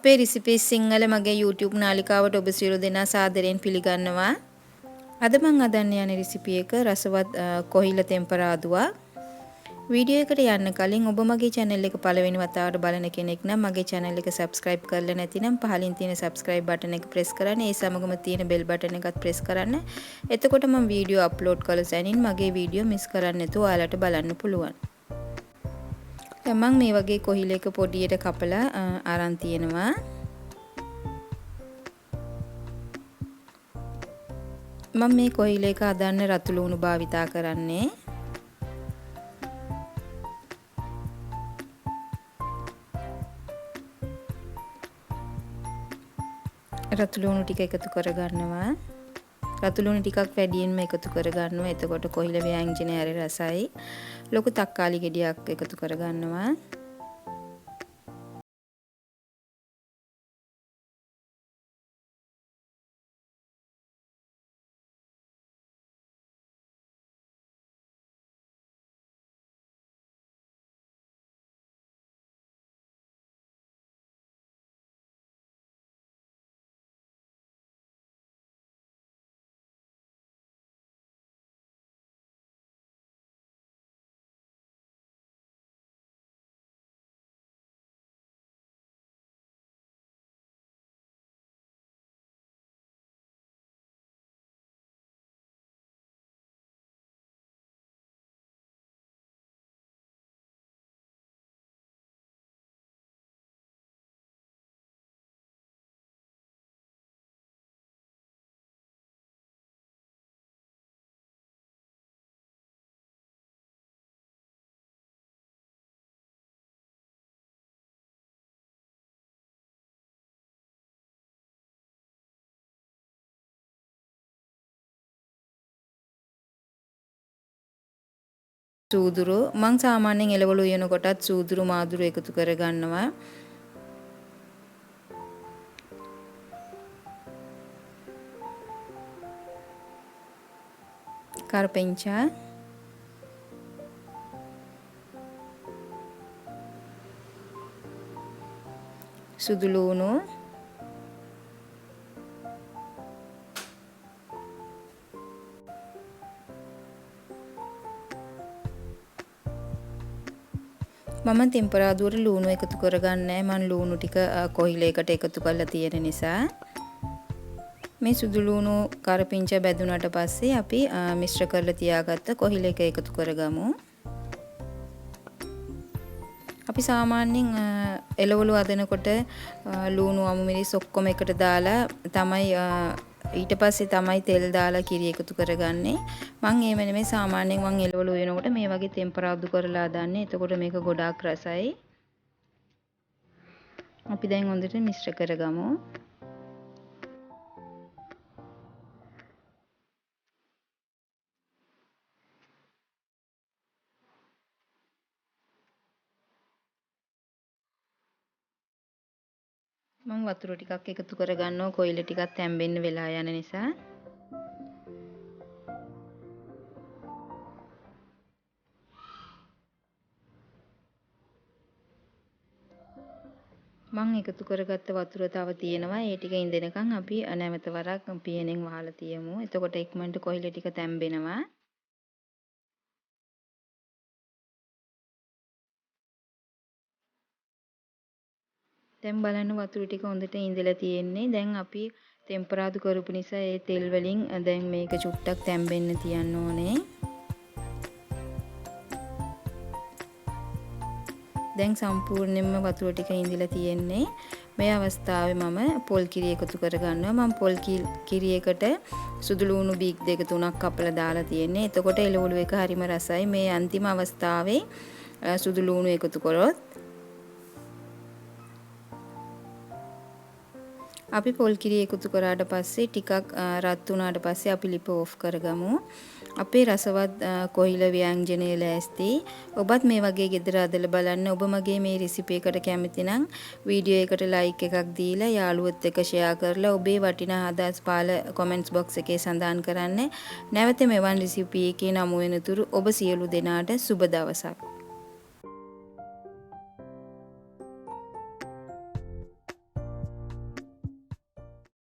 අපේ රිසිපි සිංහල මගේ YouTube නාලිකාවට ඔබ සියලු දෙනා සාදරයෙන් පිළිගන්නවා. අද මම හදන්න යන රිසිපි එක රසවත් කොහිල තෙම්පරාදුවා. වීඩියෝ එකට යන්න කලින් ඔබ මගේ channel එක පළවෙනි වතාවට බලන කෙනෙක් නම් මගේ channel එක subscribe කරලා නැතිනම් පහලින් තියෙන subscribe button එක press කරන්න. ඒ සමගම තියෙන bell button එකත් press කරන්න. එතකොට මම වීඩියෝ upload කළ සැනින් මගේ වීඩියෝ miss කරන්නේ නැතුව ඔයාලට බලන්න පුළුවන්. දැන් මම මේ වගේ කොහිල එක පොඩියට කපලා අරන් තියෙනවා. මම මේ කොහිල එක හදන්න රතු ලුණු භාවිතා කරන්නේ. රතු ලුණු ටික එකතු කරගන්නවා. රතු ලුණු ටිකක් වැඩියෙන්ම එකතු කරගන්නවා. එතකොට කොහිල ව්‍යංජනය හරි රසයි. ලොකු තක්කාලි ගෙඩියක් එකතු කරගන්නවා. සූදුරු මං සාමාන්‍යයෙන් එළවලු උයන කොටත් සූදුරු මාදුරු එකතු කරගන්නවා. කරපෙන්චා සුදු ලුණු මම තෙම්පරාදුවට ලුණු එකතු කරගන්නේ මම ලුණු ටික කොහිලයකට එකතු කරලා තියෙන නිසා. මේ සුදු ලුණු කරපිංචා බැදුනට පස්සේ අපි මිශ්‍ර කරලා තියාගත්ත කොහිල එක එකතු කරගමු. අපි සාමාන්‍යයෙන් එළවලු හදනකොට ලුණු අමු මිරිස් ඔක්කොම එකට දාලා තමයි ඊට පස්සේ තමයි තෙල් දාලා කිරි එකතු කරගන්නේ. මම එහෙම නෙමෙයි සාමාන්‍යයෙන් මම එළවලු වෙනකොට මේ වගේ තෙම්පරාදු කරලා දාන්නේ. එතකොට මේක ගොඩාක් රසයි. අපි දැන් හොඳට මිශ්‍ර කරගමු. මම වතුර ටිකක් එකතු කරගන්නවා කොයිල ටිකක් තැම්බෙන්න වෙලා යන නිසා. මම එකතු කරගත්ත වතුර තව තියෙනවා. ඒ ටික ඉඳෙනකන් අපි නැවත වරක් පියනෙන් වහලා තියමු. එතකොට ඉක්මනට කොයිල ටික තැම්බෙනවා. දැන් බලන්න වතුර ටික හොඳට ඉඳලා තියෙන්නේ. දැන් අපි තෙම්පරාදු කරපු නිසා ඒ තෙල් වලින් දැන් මේක චුට්ටක් තැම්බෙන්න තියන්න ඕනේ. දැන් සම්පූර්ණයෙන්ම වතුර ටික ඉඳලා තියෙන්නේ. මේ අවස්ථාවේ මම පොල් කිරි එකතු කරගන්නවා. මම පොල් කිරි එකට සුදු ලුණු බීක් දෙක තුනක් කපලා දාලා තියෙන්නේ. එතකොට එළවලු එක හරිම රසයි. මේ අන්තිම අවස්ථාවේ සුදු ලුණු එකතු කරොත් අපි පොල් කිරි එකතු කරාට පස්සේ ටිකක් රත් වුණාට පස්සේ අපි ලිප ඕෆ් කරගමු. අපේ රසවත් කොහිල ව්‍යංජනය ලෑස්ති. ඔබත් මේ වගේ ගෙදර හදලා බලන්න. ඔබ මගේ මේ රෙසිපි එකට කැමති නම් වීඩියෝ එකට ලයික් එකක් දීලා යාළුවොත් එක්ක ෂෙයා කරලා ඔබේ වටිනා අදහස් පාල කමෙන්ට්ස් බොක්ස් එකේ සඳහන් කරන්න. නැවත මෙවන් රෙසිපි එකේ නමු වෙනතුරු ඔබ සියලු දෙනාට සුබ දවසක්.